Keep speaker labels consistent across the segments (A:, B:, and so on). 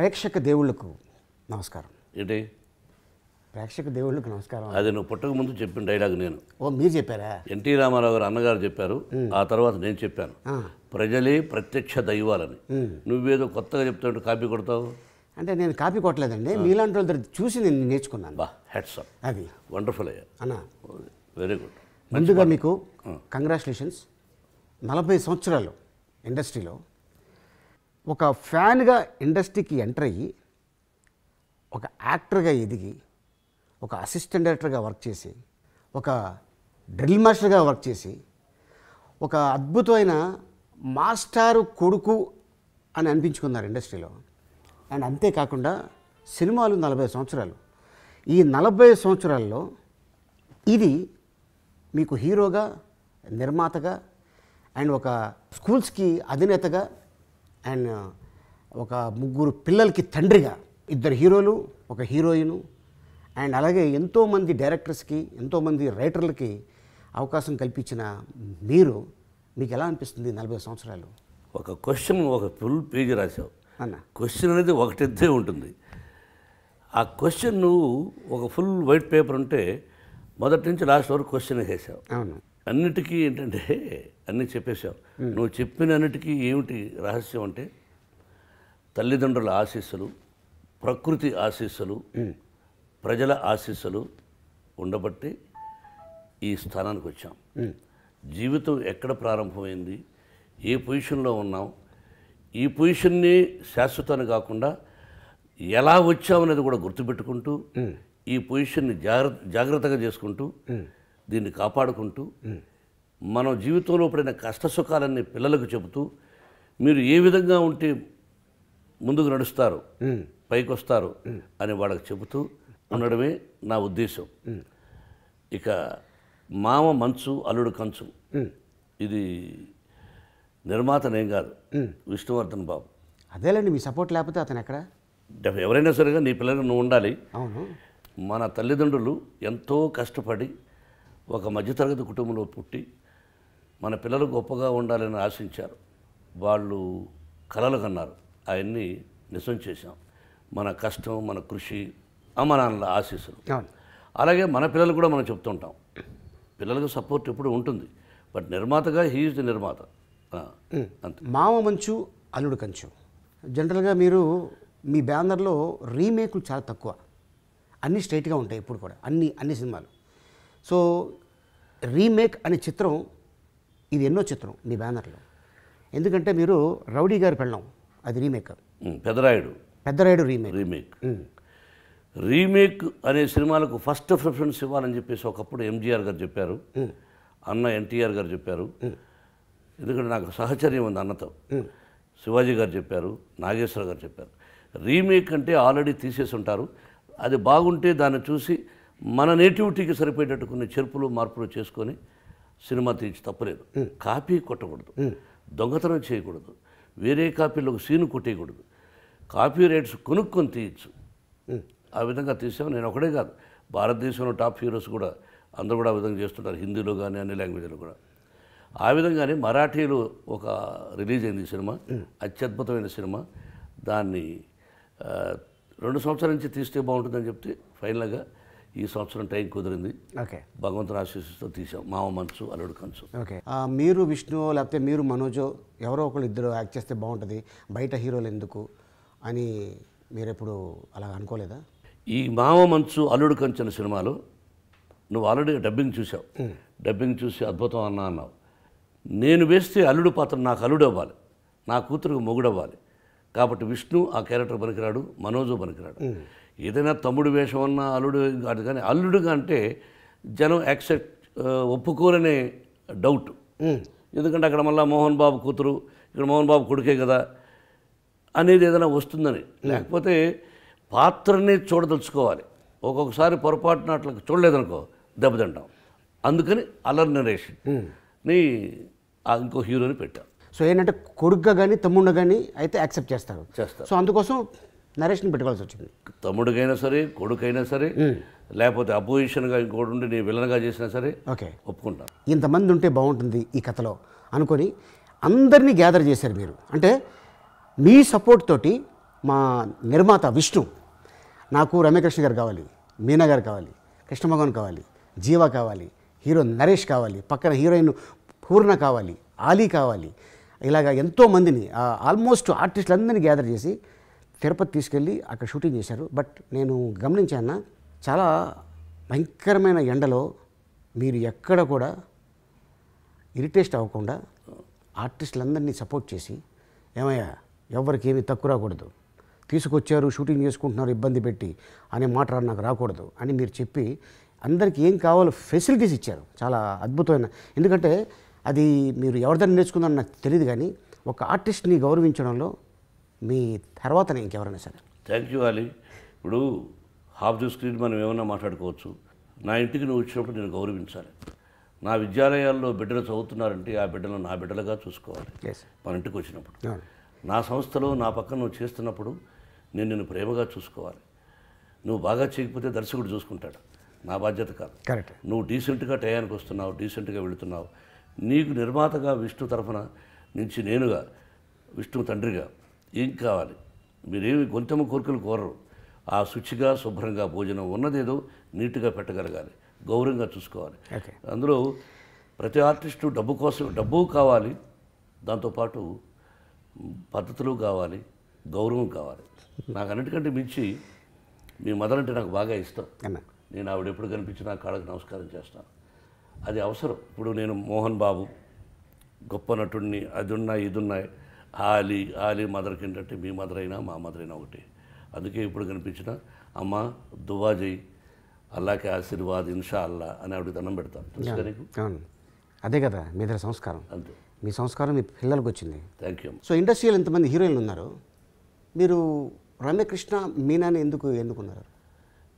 A: ప్రేక్షక దేవుళ్ళకు నమస్కారం.
B: ఏంటి
A: ప్రేక్షక దేవుళ్ళకు నమస్కారం.
B: అది నువ్వు పుట్టక ముందు చెప్పిన డైలాగ్ నేను.
A: ఓ మీరు చెప్పారా?
B: ఎన్టీ రామారావు గారు అన్నగారు చెప్పారు, ఆ తర్వాత నేను చెప్పాను. ప్రజలే ప్రత్యక్ష దైవాలని. నువ్వేదో కొత్తగా చెప్తావు, కాపీ కొడతావు.
A: అంటే నేను కాపీ కొట్టలేదండి, మీలాంటి వాళ్ళ దగ్గర చూసి నేను నేర్చుకున్నాను.
B: బా హెడ్స్ అప్,
A: అది
B: వండర్ఫుల్ అయ్యా
A: అన్న.
B: Very good.
A: ముందుగా మీకు కంగ్రాచులేషన్స్. 40 సంవత్సరాలు ఇండస్ట్రీలో ఒక ఫ్యాన్గా ఇండస్ట్రీకి ఎంటర్ అయ్యి ఒక యాక్టర్గా ఎదిగి ఒక అసిస్టెంట్ డైరెక్టర్గా వర్క్ చేసి ఒక డ్రిల్ మాస్టర్గా వర్క్ చేసి ఒక అద్భుతమైన మాస్టారు కొడుకు అని అనిపించుకున్నారు ఇండస్ట్రీలో. అండ్ అంతేకాకుండా సినిమాలు 40 సంవత్సరాలు. ఈ 40 సంవత్సరాల్లో ఇది మీకు హీరోగా, నిర్మాతగా, అండ్ ఒక స్కూల్స్కి అధినేతగా, అండ్ ఒక 3 పిల్లలకి తండ్రిగా, 2 హీరోలు, ఒక హీరోయిన్, అండ్ అలాగే ఎంతోమంది డైరెక్టర్స్కి, ఎంతోమంది రైటర్లకి అవకాశం కల్పించిన మీరు, మీకు ఎలా అనిపిస్తుంది 40 సంవత్సరాలు?
B: ఒక క్వశ్చన్ ఒక ఫుల్ పేజీ రాసావు
A: అన్న.
B: క్వశ్చన్ అనేది ఒకటెద్దే ఉంటుంది. ఆ క్వశ్చన్ నువ్వు ఒక ఫుల్ వైట్ పేపర్ ఉంటే మొదటి నుంచి లాస్ట్ వరకు క్వశ్చన్ వేసావు.
A: అవును.
B: అన్నిటికీ ఏంటంటే అన్నీ చెప్పేశావు. నువ్వు చెప్పిన అన్నిటికీ ఏమిటి రహస్యం అంటే తల్లిదండ్రుల ఆశీస్సులు, ప్రకృతి ఆశీస్సులు, ప్రజల ఆశీస్సులు ఉండబట్టి ఈ స్థానానికి వచ్చాం. జీవితం ఎక్కడ ప్రారంభమైంది, ఏ పొజిషన్లో ఉన్నాం, ఈ పొజిషన్ని శాశ్వతాన్ని కాకుండా ఎలా వచ్చామనేది కూడా గుర్తుపెట్టుకుంటూ ఈ పొజిషన్ని జాగ్రత్తగా చేసుకుంటూ దీన్ని కాపాడుకుంటూ మనం జీవితంలో పడిన కష్టసుఖాలన్నీ పిల్లలకు చెబుతూ మీరు ఏ విధంగా ఉంటే ముందుకు నడుస్తారు, పైకి వస్తారు అని వాళ్ళకి చెబుతూ ఉండడమే నా ఉద్దేశం. ఇక మామ మంచు అల్లుడు కంచు, ఇది నిర్మాత నేను కాదు, విష్ణువర్ధన్ బాబు.
A: అదేలేండి, మీ సపోర్ట్ లేకపోతే అతను ఎక్కడ?
B: ఎవరైనా సరిగా నీ పిల్లలకు నువ్వు ఉండాలి.
A: అవును.
B: మన తల్లిదండ్రులు ఎంతో కష్టపడి ఒక మధ్యతరగతి కుటుంబంలో పుట్టి మన పిల్లలు గొప్పగా ఉండాలని ఆశించారు. వాళ్ళు కలలు కన్నారు, అవన్నీ నిజం చేశాం. మన కష్టం, మన కృషి, అమ్మ నాన్నల ఆశీస్సులు. అలాగే మన పిల్లలు కూడా మనం చెప్తుంటాం, పిల్లలకు సపోర్ట్ ఎప్పుడు ఉంటుంది. బట్ నిర్మాతగా హీఈస్ ది నిర్మాత అంతే.
A: మామ మంచు అల్లుడు కంచు, జనరల్గా మీరు మీ బ్యానర్లో రీమేక్లు చాలా తక్కువ, అన్నీ స్ట్రైట్గా ఉంటాయి ఇప్పుడు కూడా, అన్ని సినిమాలు. సో రీమేక్ అనే చిత్రం ఇది ఎన్నో చిత్రం మీ బ్యానర్లో. ఎందుకంటే మీరు రౌడీ గారి పెళ్ళాం, అది రీమేక్. పెద్దరాయుడు
B: రీమేక్ అనే సినిమాలకు ఫస్ట్ ప్రిఫరెన్స్ ఇవ్వాలని చెప్పేసి ఒకప్పుడు ఎంజీఆర్ గారు చెప్పారు, అన్న ఎన్టీఆర్ గారు చెప్పారు. ఎందుకంటే నాకు సహచర్యం ఉంది అన్నతో. శివాజీ గారు చెప్పారు, నాగేశ్వర గారు చెప్పారు. రీమేక్ అంటే ఆల్రెడీ తీసేసి ఉంటారు, అది బాగుంటే దాన్ని చూసి మన నేటివిటీకి సరిపోయేటట్టు కొన్ని చెరుపులు మార్పులు చేసుకొని సినిమా తీర్చి తప్పలేదు. కాపీ కొట్టకూడదు, దొంగతనం చేయకూడదు, వేరే కాపీలో ఒక సీను కొట్టేయకూడదు, కాపీ రైట్స్ కొనుక్కొని తీయచ్చు. ఆ విధంగా తీసాము. నేను ఒకటే కాదు, భారతదేశంలో టాప్ హీరోస్ కూడా అందరూ కూడా ఆ విధంగా చేస్తుంటారు, హిందీలో కానీ అన్ని లాంగ్వేజ్లో కూడా. ఆ విధంగానే మరాఠీలో ఒక రిలీజ్ అయింది సినిమా, అత్యద్భుతమైన సినిమా. దాన్ని 2 సంవత్సరాల నుంచి తీస్తే బాగుంటుందని చెప్తే ఫైనల్గా ఈ సంవత్సరం టైం కుదిరింది.
A: ఓకే,
B: భగవంతుని ఆశీస్సుతో తీసాం మామ మంచు అల్లుడు కంచు.
A: ఓకే, మీరు విష్ణు లేకపోతే మీరు మనోజో ఎవరో ఒకళ్ళు ఇద్దరు యాక్ట్ చేస్తే బాగుంటుంది, బయట హీరోలు ఎందుకు అని మీరు ఎప్పుడు అలా అనుకోలేదా?
B: ఈ మామ మంచు అల్లుడు కంచు అనే సినిమాలో నువ్వు ఆల్రెడీ డబ్బింగ్ చూసావు, డబ్బింగ్ చూసి అద్భుతం అన్నావు. నేను వేస్తే అల్లుడు పాత్ర నాకు అల్లుడు అవ్వాలి, నా కూతురుకు మొగుడు అవ్వాలి. కాబట్టి విష్ణు ఆ క్యారెక్టర్ పనికిరాడు, మనోజు పనికిరాడు. ఏదైనా తమ్ముడు వేషం అన్నా అల్లుడు కాదు, కానీ అల్లుడుగా అంటే జనం ఒప్పుకోరనే డౌట్. ఎందుకంటే అక్కడ మళ్ళీ మోహన్ బాబు కూతురు, ఇక్కడ మోహన్ బాబు కొడుకే కదా అనేది ఏదైనా వస్తుందని. లేకపోతే పాత్రని చూడదలుచుకోవాలి. ఒక్కొక్కసారి పొరపాటున అట్లా చూడలేదనుకో దెబ్బతింటాం. అందుకని అల్లరి నరేష్ ని ఇంకో హీరోని పెట్టాం.
A: సో ఏంటంటే కొడుగ్గా కానీ తమ్ముడుగా కానీ అయితే యాక్సెప్ట్ చేస్తారు. సో అందుకోసం నరేష్ని పెట్టుకోవాల్సి వచ్చింది.
B: తమ్ముడికైనా సరే, కొడుకైనా సరే, లేకపోతే అపోజిషన్గా ఇంకోటి ఉండి నీ విలన్గా చేసినా సరే
A: ఓకే
B: ఒప్పుకుంటాను.
A: ఇంతమంది ఉంటే బాగుంటుంది ఈ కథలో అనుకొని అందరినీ గ్యాదర్ చేశారు మీరు. అంటే మీ సపోర్ట్ తోటి మా నిర్మాత విష్ణు నాకు రమ్యకృష్ణ గారు కావాలి, మీనా గారు కావాలి, కృష్ణమోహన్ కావాలి, జీవ కావాలి, హీరో నరేష్ కావాలి, పక్కన హీరోయిన్ పూర్ణ కావాలి, ఆలీ కావాలి, ఇలాగ ఎంతోమందిని ఆల్మోస్ట్ ఆర్టిస్టులందరినీ గ్యాదర్ చేసి తిరుపతి తీసుకెళ్ళి అక్కడ షూటింగ్ చేశారు. బట్ నేను గమనించాను, చాలా భయంకరమైన ఎండలో మీరు ఎక్కడ కూడా ఇరిటేట్ అవ్వకుండా ఆర్టిస్టులందరినీ సపోర్ట్ చేసి, ఏమయ్యా ఎవరికి ఏమీ తక్కువ రాకూడదు, తీసుకొచ్చారు షూటింగ్ చేసుకుంటున్నారు ఇబ్బంది పెట్టి అనే మాట నాకు రాకూడదు అని మీరు చెప్పి అందరికీ ఏం కావాలో ఫెసిలిటీస్ ఇచ్చారు. చాలా అద్భుతమైన, ఎందుకంటే అది మీరు ఎవరిదాన్ని నేర్చుకుందని నాకు తెలియదు, కానీ ఒక ఆర్టిస్ట్ని గౌరవించడంలో మీ తర్వాతనే ఇంకెవరైనా సరే.
B: Thank you Ali. ఇప్పుడు హాఫ్ ది స్క్రీన్ మనం ఏమన్నా మాట్లాడుకోవచ్చు. నా ఇంటికి నువ్వు వచ్చినప్పుడు నేను గౌరవించాలి. నా విద్యాలయాల్లో బిడ్డలు చదువుతున్నారంటే ఆ బిడ్డలను నా బిడ్డలుగా చూసుకోవాలి. మన ఇంటికి వచ్చినప్పుడు నా సంస్థలో నా పక్కన నువ్వు చేస్తున్నప్పుడు నేను నిన్ను ప్రేమగా చూసుకోవాలి. నువ్వు బాగా చేయకపోతే దర్శకుడు చూసుకుంటాడు, నా బాధ్యత కాదు.
A: కరెక్ట్.
B: నువ్వు డీసెంట్గా టయానికి వస్తున్నావు, డీసెంట్గా వెళుతున్నావు. నీకు నిర్మాతగా విష్ణు తరఫున నుంచి నేనుగా విష్ణు తండ్రిగా ఏం కావాలి, మీరేమి గొంతెమ్మ కోరికలు కోరరు. ఆ శుచిగా శుభ్రంగా భోజనం ఉన్నదేదో నీట్గా పెట్టగలగాలి, గౌరవంగా చూసుకోవాలి. అందులో ప్రతి ఆర్టిస్టు డబ్బు కోసం డబ్బు కావాలి, దాంతోపాటు పద్ధతులు కావాలి, గౌరవం కావాలి. నాకు అన్నిటికంటే మించి మీ మదర్ అంటే నాకు బాగా ఇష్టం. నేను ఆవిడ ఎప్పుడు కనిపించినా కాళ్ళకి నమస్కారం చేస్తాను, అది అవసరం. ఇప్పుడు నేను మోహన్ బాబు గొప్ప నటుడిని, అది ఉన్నాయి ఇది ఉన్నాయి, ఆలీ మదర్కి ఏంటంటే మీ మదర్ అయినా మా మదర్ అయినా ఒకటి. అందుకే ఇప్పుడు కనిపించిన అమ్మ దువా చేయి, అల్లాకే ఆశీర్వాద్ ఇన్షా అల్లా అని ఆవిడకి దండం పెడతాను.
A: అవును, అదే కదా మీ దగ్గర సంస్కారం.
B: అంతే,
A: మీ సంస్కారం మీ పిల్లలకు వచ్చింది.
B: Thank you.
A: సో ఇండస్ట్రీలో ఎంతమంది హీరోయిన్లు ఉన్నారు, మీరు రమ్యకృష్ణ మీనాని ఎందుకు ఎన్నుకున్నారు?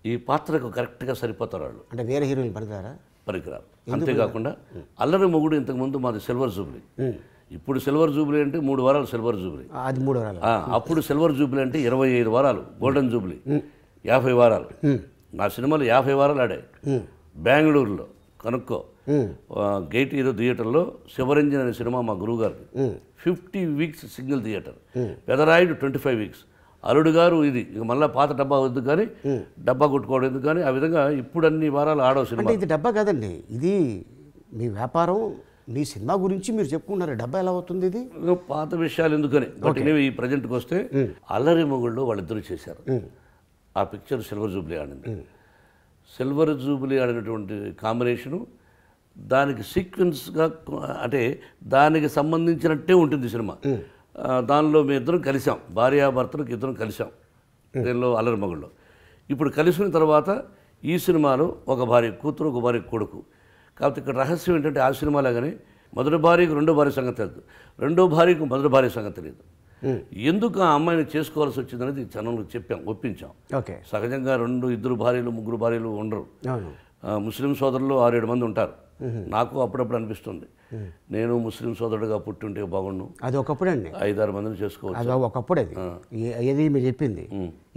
B: ఈ పాత్రకు కరెక్ట్గా సరిపోతారు వాళ్ళు.
A: అంటే వేరే హీరోయిన్ పనికిరారా?
B: పనికిరారు. అంతేకాకుండా అల్లరి మొగుడు ఇంతకుముందు మాది సిల్వర్ జూబ్లీ. ఇప్పుడు సిల్వర్ జూబ్లీ అంటే 3 వారాలు సిల్వర్ జూబ్లీ,
A: అది 3 వారాలు.
B: అప్పుడు సిల్వర్ జూబ్లీ అంటే 25 వారాలు గోల్డెన్ జూబ్లీ, 50 వారాలు. నా సినిమాలు 50 వారాలు ఆడాయి. బెంగళూరులో కనుక్కో గేట్ ఏదో థియేటర్లో శివరంజన్ అనే సినిమా మా గురువు గారికి 50 weeks single theatre, Pedarayudu 25 weeks, అల్లుడు గారు ఇది ఇక మళ్ళీ పాత డబ్బా వద్దు కానీ డబ్బా కొట్టుకోవడం ఎందుకు కానీ ఆ విధంగా ఇప్పుడు అన్ని వారాలు ఆడవు సినిమా.
A: ఇది డబ్బా కాదండి, ఇది మీ వ్యాపారం, మీ సినిమా గురించి మీరు చెప్పుకున్నారు, డబ్బా ఎలా అవుతుంది? ఇది
B: పాత విషయాలు ఎందుకని. బట్ ఈ ప్రజెంట్కి వస్తే అల్లరి మొగుళ్ళు వాళ్ళిద్దరూ చేశారు. ఆ పిక్చర్ సిల్వర్ జూబ్లీ ఆడింది. సిల్వర్ జూబ్లీ ఆడినటువంటి కాంబినేషను దానికి సీక్వెన్స్గా అంటే దానికి సంబంధించినట్టే ఉంటుంది సినిమా. దానిలో మేము ఇద్దరం కలిసాం, భార్యాభర్తలకు ఇద్దరం కలిసాం దీనిలో అల్లరి మొగుళ్ళు. ఇప్పుడు కలిసిన తర్వాత ఈ సినిమాలో ఒక భార్య కూతురు, ఒక భార్య కొడుకు. కాబట్టి ఇక్కడ రహస్యం ఏంటంటే ఆ సినిమాలాగానే మొదటి భార్యకు రెండో భార్య సంగతి తెలియదు, రెండో భార్యకు మొదటి భార్య సంగతి తెలియదు. ఎందుకు ఆ అమ్మాయిని చేసుకోవాల్సి వచ్చిందనేది జనంలో చెప్పాం, ఒప్పించాం.
A: ఓకే.
B: సహజంగా 2 భార్యలు 3 భార్యలు ఉండరు. ముస్లిం సోదరులు 6-7 మంది ఉంటారు. నాకు అప్పుడప్పుడు అనిపిస్తుంది నేను ముస్లిం సోదరుడుగా పుట్టుంటే బాగుండు.
A: అది ఒకప్పుడు అండి,
B: 5-6 మందిని చేసుకోవచ్చు.
A: అది ఒకప్పుడు, అది ఏది మీరు చెప్పింది.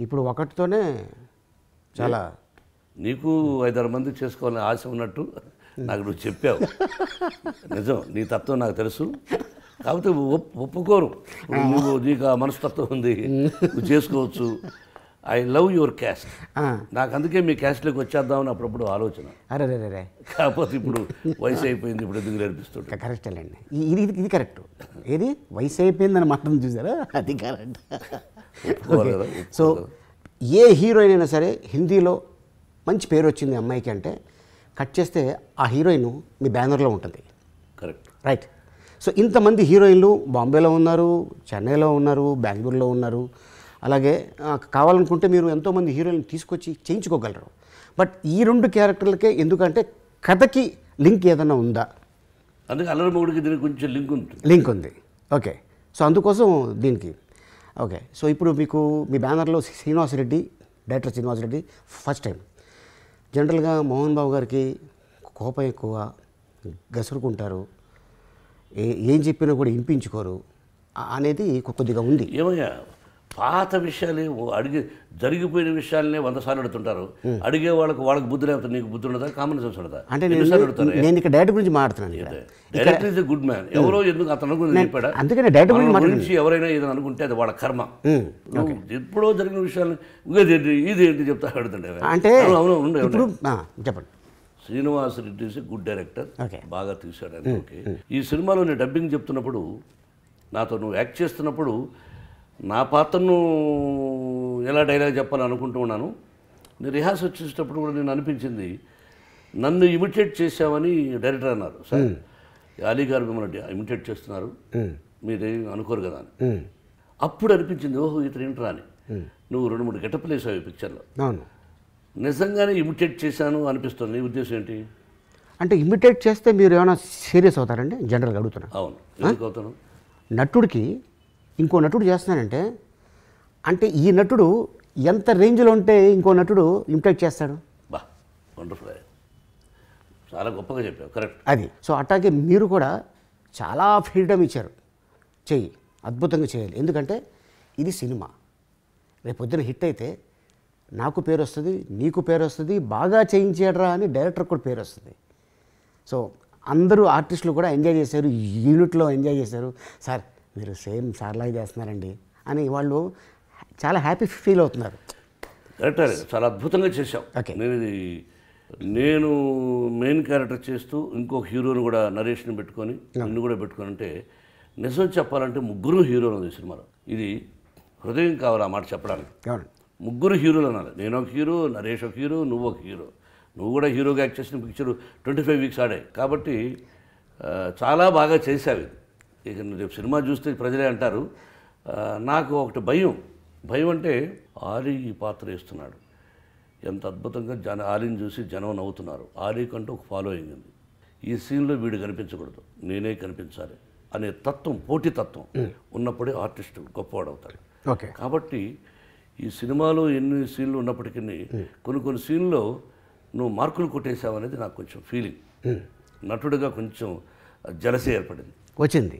A: ఇప్పుడు ఒకటితోనే చాలా. నీకు
B: 5-6 మంది చేసుకోవాలని ఆశ ఉన్నట్టు నాకు నువ్వు చెప్పావు. నిజం, నీ తత్వం నాకు తెలుసు. కాకపోతే ఒప్పుకోరు. నువ్వు నీకు ఆ మనస్తత్వం ఉంది, నువ్వు చేసుకోవచ్చు. I love your caste. నాకు అందుకే మీ క్యాస్ట్లోకి వచ్చేద్దామని అప్పుడప్పుడు ఆలోచన.
A: అరే
B: కాకపోతే ఇప్పుడు వయసు అయిపోయింది, ఇప్పుడు ఎందుకు నేర్పిస్తుంది.
A: కరెక్ట్ అండి, ఇది కరెక్ట్. ఏది వయసు అయిపోయిందని మాత్రం చూసారా, అది కరెక్ట్. సో ఏ హీరోయిన్ అయినా సరే హిందీలో మంచి పేరు వచ్చింది అమ్మాయికి అంటే కట్ చేస్తే ఆ హీరోయిన్ మీ బ్యానర్లో ఉంటుంది.
B: Correct,
A: right. సో ఇంతమంది హీరోయిన్లు బాంబేలో ఉన్నారు, చెన్నైలో ఉన్నారు, బెంగళూరులో ఉన్నారు. అలాగే కావాలనుకుంటే మీరు ఎంతోమంది హీరోయిన్ తీసుకొచ్చి చేయించుకోగలరు. బట్ ఈ 2 క్యారెక్టర్లకే ఎందుకంటే కథకి లింక్ ఏదైనా ఉందా?
B: అందుకే అల్లరి మొగుడికి దీనికి కొంచెం లింక్ ఉంది.
A: ఓకే. సో అందుకోసం దీనికి ఓకే. సో ఇప్పుడు మీకు మీ బ్యానర్లో Srinivas Reddy, director Srinivas Reddy first time. జనరల్గా మోహన్ బాబు గారికి కోపం ఎక్కువ, గసురుకుంటారు, ఏం చెప్పినా కూడా వినిపించుకోరు అనేది కొద్దిగా ఉంది.
B: ఏమయ్యా పాత విషయాలే అడిగి జరిగిపోయిన విషయాలనే 100 సార్లు అడుగుతుంటారు. అడిగే వాళ్ళకి బుద్ధి లేకపోతే నీకు బుద్ధి ఉండదా, కామన్ సెన్స్ ఉండదా?
A: అంటే నేను ఇక్కడ డైరెక్ట్ గురించి మాట్లాడుతున్నాను.
B: Director is a good man. ఎవరో ఎందుకు అతను గురించి చెప్పాడా?
A: అందుకనే డైరెక్ట్
B: గురించి ఎవరైనా ఏదైనా అనుకుంటే అది వాళ్ళ కర్మ. ఎప్పుడో జరిగిన విషయాలు ఇదేంటి చెప్తా అడుగుతుండే.
A: అంటే
B: అవును
A: చెప్పండి.
B: Srinivas Reddy is a good director, బాగా తీశాడు అని. ఓకే, ఈ సినిమాలో నేను డబ్బింగ్ చెప్తున్నప్పుడు నాతో నువ్వు యాక్ట్ చేస్తున్నప్పుడు నా పాత్రను ఎలా డైలాగ్ చెప్పాలని అనుకుంటూ ఉన్నాను. నేను రిహార్స్ వచ్చేటప్పుడు కూడా నేను అనిపించింది నన్ను ఇమిటేట్ చేశామని డైరెక్టర్ అన్నారు. సార్ అలీ గారు మిమ్మల్ని ఇమిటేట్ చేస్తున్నారు, మీరేం అనుకోరు కదా అని. అప్పుడు అనిపించింది ఓహో ఇతను ఏంట్రా అని. నువ్వు 2-3 గెటప్లు వేసావు ఈ పిక్చర్లో. నిజంగానే ఇమిటేట్ చేశాను అనిపిస్తుంది. నీ ఉద్దేశం ఏంటి?
A: అంటే ఇమిటేట్ చేస్తే మీరు ఏమైనా సీరియస్ అవుతారండి? జనరల్గా అడుగుతున్నా.
B: అవును, ఎందుకు అవుతాను?
A: నటుడికి ఇంకో నటుడు చేస్తున్నానంటే అంటే ఈ నటుడు ఎంత రేంజ్లో ఉంటే ఇంకో నటుడు ఇమిటేట్ చేస్తాడు.
B: బా వండర్ఫుల్, చాలా గొప్పగా చెప్పావు, కరెక్ట్.
A: అది సో అట్లాగే మీరు కూడా చాలా ఫ్రీడమ్ ఇచ్చారు, చెయ్యి అద్భుతంగా చేయాలి. ఎందుకంటే ఇది సినిమా, రేపు పొద్దున హిట్ అయితే నాకు పేరు వస్తుంది, నీకు పేరు వస్తుంది, బాగా చేయించాడరా అని డైరెక్టర్ కూడా పేరు వస్తుంది. సో అందరూ ఆర్టిస్టులు కూడా ఎంజాయ్ చేశారు, యూనిట్లో ఎంజాయ్ చేశారు. సార్ మీరు సేమ్ సార్లాగా చేస్తున్నారండి అని వాళ్ళు చాలా హ్యాపీ ఫీల్ అవుతున్నారు.
B: కరెక్ట్, చాలా అద్భుతంగా చేశావు. నేను మెయిన్ క్యారెక్టర్ చేస్తూ ఇంకొక హీరోని కూడా నరేష్ని పెట్టుకొని నిన్ను కూడా పెట్టుకొని అంటే నిజం చెప్పాలంటే 3 హీరోలు ఉంది ఈ సినిమాలో. ఇది హృదయం కావాలి ఆ మాట చెప్పడానికి. 3 హీరోలు అన్నారు. నేను ఒక హీరో, నరేష్ ఒక హీరో, నువ్వు ఒక హీరో. నువ్వు కూడా హీరోగా యాక్ట్ చేసిన పిక్చర్ 25 వీక్స్ ఆడాయి కాబట్టి చాలా బాగా చేసావు. ఇక రేపు సినిమా చూస్తే ప్రజలే అంటారు. నాకు ఒకటి భయం అంటే ఆలీ ఈ పాత్ర వేస్తున్నాడు, ఎంత అద్భుతంగా ఆలీని చూసి జనం నవ్వుతున్నారు, ఆలీ కంటూ ఒక ఫాలోయింగ్ ఉంది, ఈ సీన్లో వీడు కనిపించకూడదు, నేనే కనిపించాలి అనే తత్వం, పోటీ తత్వం ఉన్నప్పుడే ఆర్టిస్ట్ గొప్పవాడవుతాడు. కాబట్టి ఈ సినిమాలో ఎన్ని సీన్లు ఉన్నప్పటికీ కొన్ని సీన్లో నువ్వు మార్కులు కొట్టేసావు అనేది నాకు కొంచెం ఫీలింగ్. నటుడిగా కొంచెం జలసే ఏర్పడింది.
A: వచ్చింది.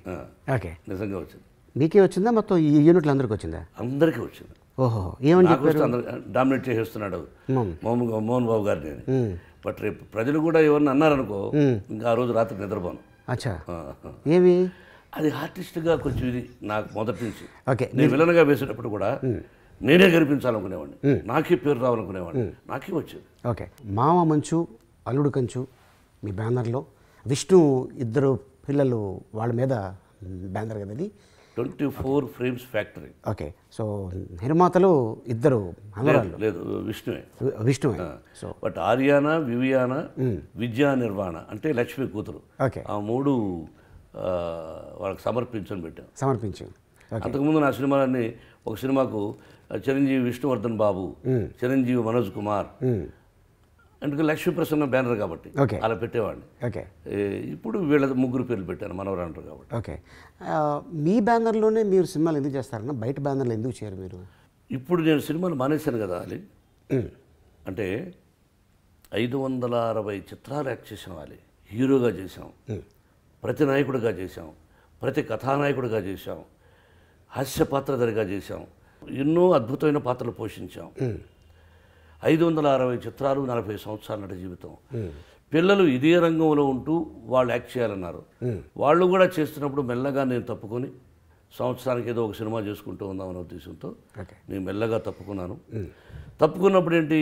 A: ఓకే,
B: నిజంగా వచ్చింది.
A: మీకే వచ్చిందా మొత్తం ఈ యూనిట్లో అందరికీ వచ్చిందా?
B: అందరికీ వచ్చింది.
A: ఓహో, ఏమని
B: డామినేట్ చేసేస్తున్నాడు మోహన్ బాబు గారిని. బట్ రేపు ప్రజలు కూడా ఎవరిని అన్నారనుకో ఇంకా ఆ రోజు రాత్రి నిద్రపోను.
A: అచ్చా, ఏమి
B: అది ఆర్టిస్ట్గా కొంచెం ఇది నాకు మొదటి నుంచి.
A: ఓకే,
B: నేను విలన్గా వేసేటప్పుడు కూడా నేనే కనిపించాలనుకునేవాడిని, నాకే పేరు రావాలనుకునేవాడిని, నాకే వచ్చేది.
A: ఓకే, మామ మంచు అల్లుడు కంచు మీ బ్యానర్లో విష్ణు 2 పిల్లలు వాళ్ళ మీద బ్యానర్ కదా ఇది
B: 24 ఫ్రేమ్స్ ఫ్యాక్టరీ.
A: ఓకే, సో నిర్మాతలు 2 మనవరాళ్ళు?
B: లేదు, విష్ణువే.
A: సో
B: బట్ ఆర్యానా, వివియానా, విద్యా నిర్వాణ అంటే లక్ష్మి కూతురు.
A: ఓకే,
B: ఆ 3 వాళ్ళకి సమర్పించాం. అంతకుముందు నా సినిమాలన్నీ ఒక సినిమాకు చిరంజీవి విష్ణువర్ధన్ బాబు, చిరంజీవి మనోజ్ కుమార్, అందుకే లక్ష్మీ ప్రసన్న బ్యానర్ కాబట్టి అలా పెట్టేవాడిని.
A: ఓకే,
B: ఇప్పుడు వీళ్ళ 3 పేర్లు పెట్టాను మనవరాంటారు కాబట్టి.
A: ఓకే, మీ బ్యానర్లోనే మీరు సినిమాలు ఎందుకు చేస్తారన్నా, బయట బ్యానర్లు ఎందుకు చేయరు మీరు?
B: ఇప్పుడు నేను సినిమాలు మానేశాను కదా అలీ. అంటే 560 చిత్రాలు యాక్ట్ చేసాం అలీ, హీరోగా చేసాం, ప్రతి నాయకుడిగా చేసాం, ప్రతి కథానాయకుడిగా చేసాం, హాస్య పాత్రధారిగా చేసాం, ఎన్నో అద్భుతమైన పాత్రలు పోషించాం. 560 చిత్రాలు, 40 సంవత్సరాల నట జీవితం. పిల్లలు ఇదే రంగంలో ఉంటూ వాళ్ళు యాక్ట్ చేయాలన్నారు. వాళ్ళు కూడా చేస్తున్నప్పుడు మెల్లగా నేను తప్పుకొని సంవత్సరానికి ఏదో ఒక సినిమా చేసుకుంటూ ఉందామనే ఉద్దేశంతో నేను మెల్లగా తప్పుకున్నాను. తప్పుకున్నప్పుడు ఏంటి,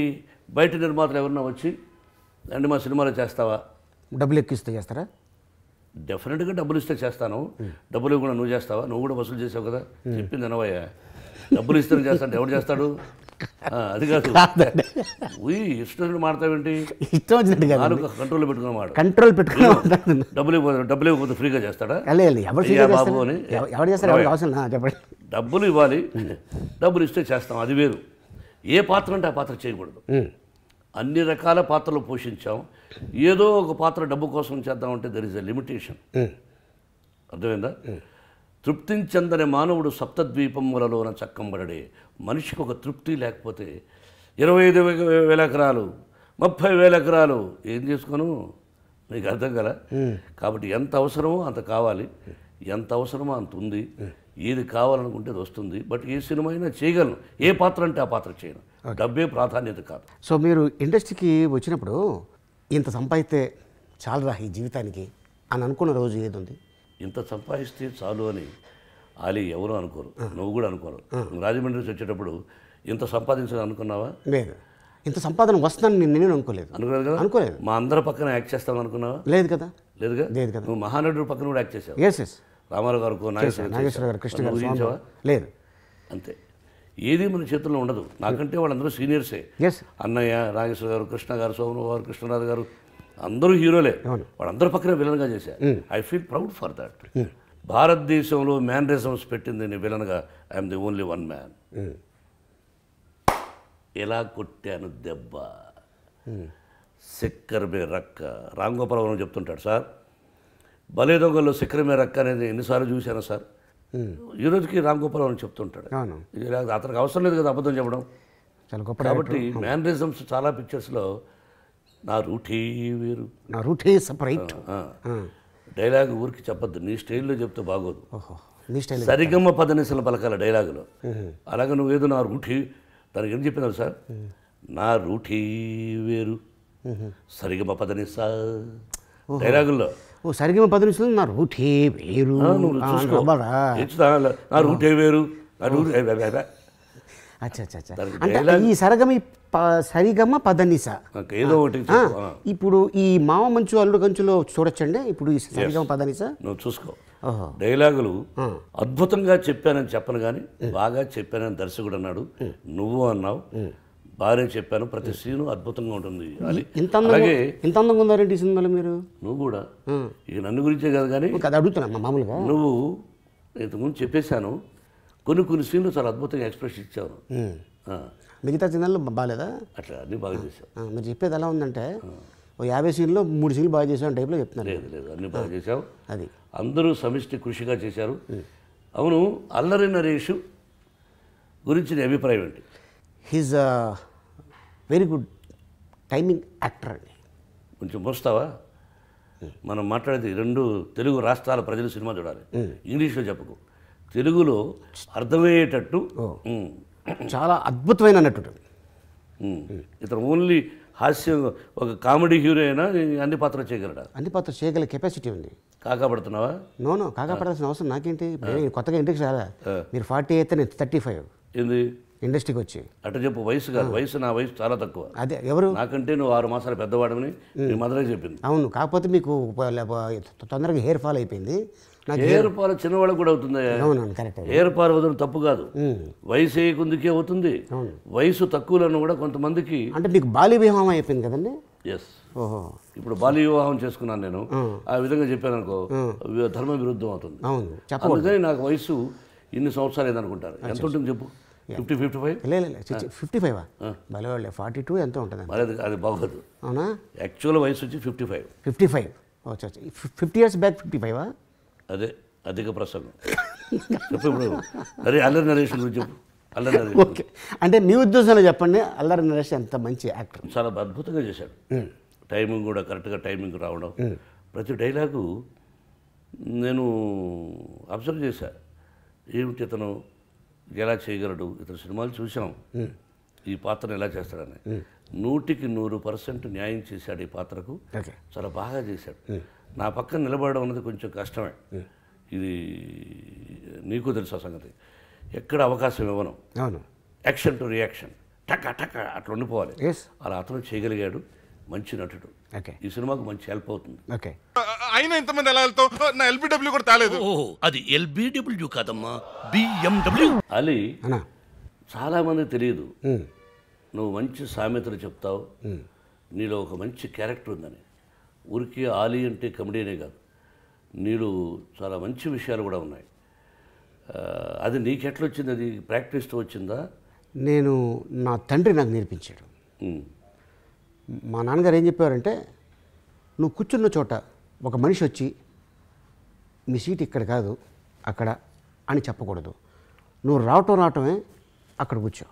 B: బయట నిర్మాతలు ఎవరన్నా వచ్చి అంటే మా సినిమాలో చేస్తావా,
A: డబ్బులు ఎక్కిస్తే చేస్తారా?
B: డెఫినెట్గా డబ్బులు ఇస్తే చేస్తాను. డబ్బులు ఇవ్వకుండా నువ్వు చేస్తావా? నువ్వు కూడా వసూలు చేసావు కదా, చెప్పింది అనవయ్యా. డబ్బులు ఇస్తే చేస్తాడు, ఎవడు చేస్తాడు? అది కాదు, ఇష్టం మాడతావేంటి? ఇష్టం వచ్చినట్టు కంట్రోల్ పెట్టుకున్నమాట. డబ్బులు ఇవ్వకపోతే ఫ్రీగా చేస్తాడా బాబు అని? డబ్బులు ఇవ్వాలి, డబ్బులు ఇస్తే చేస్తాం, అది వేరు. ఏ పాత్ర అంటే ఆ పాత్ర చేయకూడదు. అన్ని రకాల పాత్రలు పోషించాం. ఏదో ఒక పాత్ర డబ్బు కోసం చేద్దామంటే దర్ ఇస్ ఎ లిమిటేషన్. అర్థమైందా? తృప్తించందని మానవుడు సప్తద్వీపములలోన చక్కంబడడే. మనిషికి ఒక తృప్తి లేకపోతే 25,000 ఎకరాలు 30,000 ఎకరాలు ఏం చేసుకోను, నీకు అర్థం కదా. కాబట్టి ఎంత అవసరమో అంత కావాలి, ఎంత అవసరమో అంత ఉంది. ఏది కావాలనుకుంటే అది వస్తుంది. బట్ ఏ సినిమా అయినా చేయగలను, ఏ పాత్ర అంటే ఆ పాత్ర చేయను. డబ్బే ప్రాధాన్యత కాదు.
A: సో మీరు ఇండస్ట్రీకి వచ్చినప్పుడు ఇంత సంపాదిస్తే చాలురా ఈ జీవితానికి అని అనుకున్న రోజు ఏది ఉంది?
B: ఇంత సంపాదిస్తే చాలు అని ఆలీ ఎవరు అనుకోరు, నువ్వు కూడా అనుకోరు. రాజమండ్రి నుంచి వచ్చేటప్పుడు ఇంత సంపాదించాలని అనుకున్నావా?
A: లేదు. ఇంత సంపాదన వస్తుందని నేను అనుకోలేదు.
B: అనుకోలేదు కదా?
A: అనుకోలేదు.
B: మా అందరి పక్కన యాక్ట్ చేస్తామని అనుకున్నావా?
A: లేదు కదా.
B: లేదుగా.
A: లేదు కదా.
B: నువ్వు మహానటుడు పక్కన కూడా యాక్ట్ చేసావు.
A: ఎస్
B: రామారావు గారు,
A: నాగేశ్వర గారు, కృష్ణ గారు
B: ఊహించావా?
A: లేదు.
B: అంతే. ఏది మన చేతుల్లో ఉండదు. నాకంటే వాళ్ళందరూ సీనియర్సే.
A: ఎస్.
B: అన్నయ్య, నాగేశ్వర గారు, కృష్ణ గారు, సోమరావు గారు, కృష్ణరాజు గారు అందరూ హీరోలే. వాళ్ళందరూ పక్కన విలన్గా చేశారు. I feel proud for that. భారతదేశంలో మ్యానరిజమ్స్ పెట్టింది నేను విలన్గా. I'm the only one man. ఎలా కొట్టాను దెబ్బ, సిక్కర్ మే రక్క. రామ్ గోపాలవరం చెప్తుంటాడు, సార్ భలే దొంగల్లో సిక్కర్ మే రక్క అనేది ఎన్నిసార్లు చూశాను సార్. ఈ రోజుకి రామ్ గోపాలవరం చెప్తుంటాడు. అతనికి అవసరం లేదు కదా అబద్ధం చెప్పడం.
A: చాలా గొప్ప.
B: కాబట్టి మ్యానరిజమ్స్ చాలా పిక్చర్స్లో నా రూటే వేరు,
A: నా రూటే సపరేట్.
B: డైలాగ్ ఊరికి చెప్పద్దు, నీ స్టైల్లో చెప్తే బాగోదు.
A: నీ స్టైల్
B: సరిగమ్మ పదనిసలు పలకాల డైలాగులో. అలాగే నువ్వేదో నా రూటీ, దానికి ఏం చెప్పినావు సార్? నా రూటీ వేరు, సరిగమ్మ పదనిసా డైలాగుల్లో.
A: ఓ సరిగమ 10 నిమిషాలు నా రూటే వేరు.
B: నువ్వు చూసుకో, నా రూటే వేరు, నా రూటే.
A: అచ్చా అచ్చా అచ్చా. అంటే ఈ సరిగమ పదనిస
B: ఏదో ఒకటి.
A: ఇప్పుడు ఈ మామ మంచు అల్లుడు కంచులో చూడొచ్చండి. ఇప్పుడు ఈ సరిగమ పదనిస
B: నువ్వు చూసుకో. డైలాగులు అద్భుతంగా చెప్పానని చెప్పను కానీ బాగా చెప్పానని దర్శకుడు అన్నాడు, నువ్వు అన్నావు, బాగానే చెప్పాను. ప్రతి సీను అద్భుతంగా ఉంటుంది. అలాగే
A: ఇంత అందంగా ఉన్నారండి ఈ సినిమాలో మీరు.
B: నువ్వు కూడా ఇక నన్ను గురించే కాదు కానీ
A: అది అడుగుతున్నా మామూలుగా.
B: నువ్వు ఇంతకుముందు చెప్పేశాను, కొన్ని సీన్లు చాలా అద్భుతంగా ఎక్స్ప్రెస్ ఇచ్చాను.
A: మిగతా సినిమాల్లో బాగాలేదా?
B: అట్లా అన్నీ బాగా చేశావు.
A: మీరు చెప్పేది ఎలా ఉందంటే ఓ 50 సీన్లో 3 సీన్లు బాగా చేసావు టైప్లో చెప్తున్నారు.
B: లేదు, అన్నీ బాగా చేశావు.
A: అది
B: అందరూ సమిష్టి కృషిగా చేశారు. అవును, అల్లరి నరేష్ గురించి నీ అభిప్రాయం ఏంటి?
A: He's very good timing actor అండి.
B: కొంచెం మోస్తావా? మనం మాట్లాడేది 2 తెలుగు రాష్ట్రాల ప్రజలు సినిమా చూడాలి. ఇంగ్లీష్లో చెప్పకు, తెలుగులో అర్థమయ్యేటట్టు.
A: చాలా అద్భుతమైన నటుడు
B: ఇతను. ఓన్లీ హాస్యం, ఒక కామెడీ హీరో అయినా అన్ని పాత్రలు చేయగలడా?
A: అన్ని పాత్రలు చేయగల కెపాసిటీ ఉంది.
B: కాకాపడుతున్నావా?
A: నో కాకాపడాల్సిన అవసరం నాకేంటి. కొత్తగా ఇండస్ట్రీ రాదా? మీరు 40 అయితే నేను 35
B: ఏంది
A: ఇండస్ట్రీకి వచ్చి.
B: అట్లా చెప్పు. వయసు కాదు, నా వయసు చాలా తక్కువ.
A: అదే ఎవరు?
B: నాకంటే నువ్వు 6 మాసాలు పెద్దవాడమని మీ మదర్కి చెప్పింది.
A: అవును, కాకపోతే మీకు తొందరగా హెయిర్ ఫాల్ అయిపోయింది.
B: హెయిర్ ఫాల్ చిన్నవాళ్ళకి కూడా అవుతుంది.
A: అవునవును, కరెక్ట్.
B: హెయిర్ ఫాల్ వదలడం తప్పు కాదు, వయసు కొందుకే అవుతుంది. వయసు తక్కువలను కూడా కొంతమందికి. అంటే
A: మీకు బాల్య వివాహం అయిపోయింది కదండి?
B: ఎస్. ఓహో, ఇప్పుడు బాల్య వివాహం చేసుకున్నాను నేను. ఆ విధంగా చెప్పాను అనుకో, ధర్మ విరుద్ధం అవుతుంది.
A: అవును,
B: అందుకని నాకు వయసు ఇన్ని సంవత్సరాలు ఏదనుకుంటారు. ఎంత ఉంటుంది చెప్పు? 50-55?
A: లేదు 55. బలవాళ్ళే 42 ఎంతో ఉంటుంది.
B: అది బాగోదు.
A: అవునా?
B: యాక్చువల్ వయసు వచ్చి 55.
A: 55. 50 years బ్యాక్ 55.
B: అదే అధిక ప్రసంగం. చెప్పు ఇప్పుడు. అరే అల్లరి నరేష్ గురించి చెప్పు. అల్లరి నరేష్.
A: ఓకే, అంటే మీ ఉద్దేశంలో చెప్పండి, అల్లరి నరేష్ ఎంత మంచి యాక్టర్.
B: చాలా అద్భుతంగా చేశాడు. టైమింగ్ కూడా కరెక్ట్గా టైమింగ్ రావడం. ప్రతి డైలాగు నేను అబ్జర్వ్ చేశా. ఏమిటి ఇతను ఎలా చేయగలడు, ఇతను సినిమాలు చూసాం, ఈ పాత్రను ఎలా చేస్తాడని. 100% న్యాయం చేశాడు ఈ పాత్రకు. చాలా బాగా చేశాడు. నా పక్కన నిలబడడం అన్నది కొంచెం కష్టమే. ఇది నీకు తెలుసు ఆ సంగతి. ఎక్కడ అవకాశం ఇవ్వను.
A: అవును,
B: యాక్షన్ టు రియాక్షన్, టక టక అట్లా ఉండిపోవాలి. అలా అతను చేయగలిగాడు. మంచి నటుడు. ఈ సినిమాకు మంచి హెల్ప్ అవుతుంది.
C: అయినా ఇంతమంది ఎలా వెళ్తావు? నా ఎల్బిడబ్ల్యూ కూడా తాలేదు.
B: అది ఎల్బిడబ్ల్యూ కాదమ్మా, బిఎండబ్ల్యూ. అలీ, చాలామంది తెలియదు నువ్వు మంచి సామెతలు చెప్తావు, నీలో ఒక మంచి క్యారెక్టర్ ఉందని. ఊరికి ఆలీ అంటే కమెడీనే కాదు, నీలో చాలా మంచి విషయాలు కూడా ఉన్నాయి. అది నీకెట్లా వచ్చింది? అది ప్రాక్టీస్తో వచ్చిందా?
A: నేను నా తండ్రి నాకు నేర్పించాడు. మా నాన్నగారు ఏం చెప్పారంటే, నువ్వు కూర్చున్న చోట ఒక మనిషి వచ్చి మీ సీట్ ఇక్కడ కాదు అక్కడ అని చెప్పకూడదు. నువ్వు రావటమే అక్కడ కూర్చో.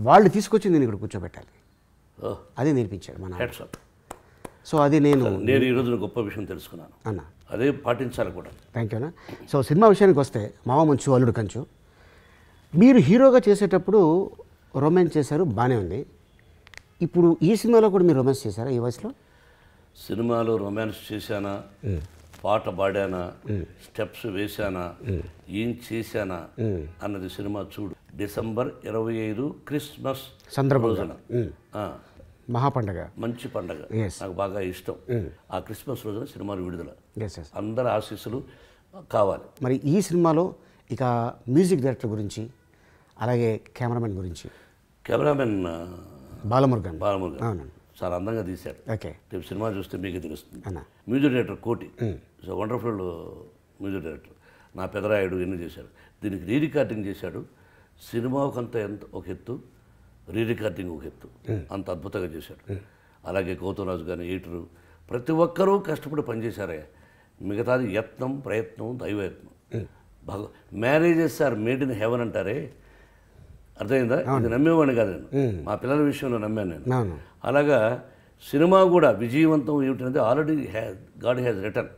A: వాళ్ళు తీసుకొచ్చి నేను ఇక్కడ కూర్చోబెట్టాలి. అది నేర్పించాడు మా నాన్న. సో అది నేను
B: ఈ రోజున గొప్ప విషయం తెలుసుకున్నాను
A: అన్న.
B: అదే పాటించాలి కూడా.
A: థ్యాంక్ యూ అన్న. సో సినిమా విషయానికి వస్తే మావ మంచు అల్లుడు కంచు, మీరు హీరోగా చేసేటప్పుడు రొమాన్స్ చేశారు, బాగానే ఉంది. ఇప్పుడు ఈ సినిమాలో కూడా మీరు రొమాన్స్ చేశారా ఈ వయసులో?
B: సినిమాలో రొమాన్స్ చేశానా, పాట పాడానా, స్టెప్స్ వేశానా, ఏం చేశానా అన్నది సినిమా చూడు. డిసెంబర్ 25 క్రిస్మస్
A: సందర్భంగా మహాపండగ,
B: మంచి పండగ, నాకు బాగా ఇష్టం. ఆ క్రిస్మస్ రోజున సినిమాలు విడుదల, అందరి ఆశీస్సులు కావాలి.
A: మరి ఈ సినిమాలో ఇక మ్యూజిక్ డైరెక్టర్ గురించి, అలాగే కెమెరామెన్ గురించి.
B: కెమెరామెన్
A: బాలమురుగన్
B: చాలా అందంగా తీశాడు.
A: ఓకే,
B: రేపు సినిమా చూస్తే మీకు తెలుస్తుంది. మ్యూజిక్ డైరెక్టర్ కోటి, సో వండర్ఫుల్ మ్యూజిక్ డైరెక్టర్. నా పెదరాయుడు ఎన్ని చేశాడు. దీనికి రీ రికార్డింగ్ చేశాడు. సినిమాకంత ఒక ఎత్తు, రీ రికార్డింగ్ ఒక ఎత్తు, అంత అద్భుతంగా చేశాడు. అలాగే గౌతమ్ కానీ ఎడిటరు, ప్రతి ఒక్కరూ కష్టపడి పనిచేశారే. మిగతాది యత్నం, ప్రయత్నం, దైవయత్నం. Marriages are made in heaven అంటారే, అర్థమైందా? ఇది నమ్మేవాడిని కాదు నేను, మా పిల్లల విషయంలో నమ్మాను నేను. అలాగా సినిమా కూడా విజయవంతం ఏమిటనేది ఆల్రెడీ గాడ్ హ్యాజ్ రిటర్న్.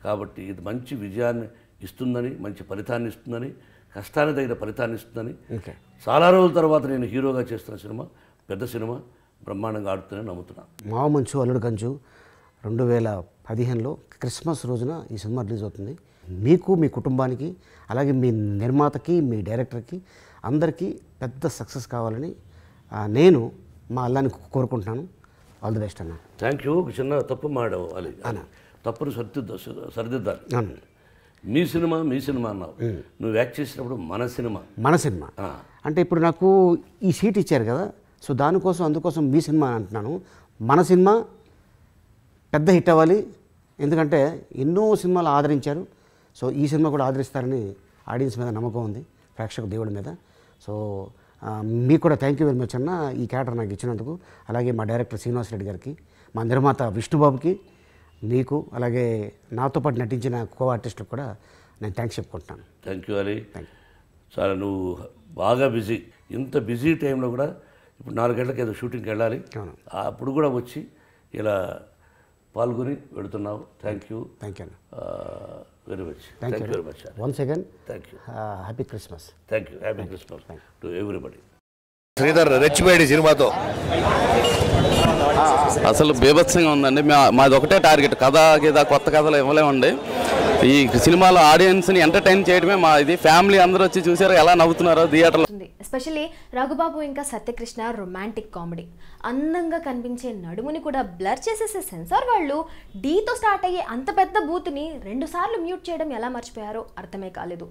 B: కాబట్టి ఇది మంచి విజయాన్ని ఇస్తుందని, మంచి ఫలితాన్ని ఇస్తుందని, కష్టాన్ని తగిన ఫలితాన్ని ఇస్తుందని, చాలా రోజుల తర్వాత నేను హీరోగా చేస్తున్న సినిమా పెద్ద సినిమా బ్రహ్మాండంగా ఆడుతుందని నమ్ముతున్నాను.
A: మావ మంచు అల్లుడు కంచు 2015లో క్రిస్మస్ రోజున ఈ సినిమా రిలీజ్ అవుతుంది. మీకు, మీ కుటుంబానికి, అలాగే మీ నిర్మాతకి, మీ డైరెక్టర్కి అందరికీ పెద్ద సక్సెస్ కావాలని నేను మా అల్లాన్ని కోరుకుంటున్నాను. ఆల్ ది బెస్ట్ అన్న.
B: Thank you. ఒక చిన్న తప్పు మాడవాలి అన్న, తప్పును సరిదిద్దాలి. మీ సినిమా అన్నావు, నువ్వు యాక్ట్ చేసినప్పుడు మన సినిమా
A: అంటే ఇప్పుడు నాకు ఈ సీట్ ఇచ్చారు కదా, సో అందుకోసం మీ సినిమా అంటున్నాను. మన సినిమా పెద్ద హిట్ అవ్వాలి, ఎందుకంటే ఎన్నో సినిమాలు ఆదరించారు. సో ఈ సినిమా కూడా ఆదరిస్తారని ఆడియన్స్ మీద నమ్మకం ఉంది, ప్రేక్షక దేవుడి మీద. సో మీకు కూడా థ్యాంక్ యూ వెరీ మచ్ అన్న, ఈ క్యారెక్టర్ నాకు ఇచ్చినందుకు. అలాగే మా డైరెక్టర్ శ్రీనివాస్ రెడ్డి గారికి, మా నిర్మాత విష్ణుబాబుకి, మీకు, అలాగే నాతో పాటు నటించిన కో ఆర్టిస్టులకు కూడా నేను థ్యాంక్స్ చెప్పుకుంటున్నాను.
B: Thank you Ali. చాలా నువ్వు బాగా బిజీ, ఇంత బిజీ టైంలో కూడా ఇప్పుడు 4 గంటలకు ఏదో షూటింగ్కి వెళ్ళాలి, అప్పుడు కూడా వచ్చి ఇలా పాల్గొని వెళుతున్నావు. థ్యాంక్ యూ అన్న, very much. Thank you very much.
A: Once again
B: thank you.
A: Happy Christmas.
B: Thank you. Happy Christmas to everybody.
D: Sridhar రెచ్చిపోయాడు సినిమాతో.
E: అసలు బీభత్సంగా ఉందండి. మాది ఒకటే టార్గెట్, కొత్త కథలు ఇవ్వలేమండి. ఈ సినిమాలో ఆడియన్స్ని ఎంటర్టైన్ చేయడమే మా ఇది. ఫ్యామిలీ అందరూ వచ్చి చూసారు ఎలా నవ్వుతున్నారో థియేటర్లో.
F: ఎస్పెషల్లీ రఘుబాబు ఇంకా సత్యకృష్ణ రొమాంటిక్ కామెడీ, అందంగా కనిపించే నడుముని కూడా బ్లర్ చేసేసే సెన్సార్ వాళ్ళు డీతో స్టార్ట్ అయ్యే అంత పెద్ద బూత్ని 2 సార్లు మ్యూట్ చేయడం ఎలా మర్చిపోయారో అర్థమే కాలేదు.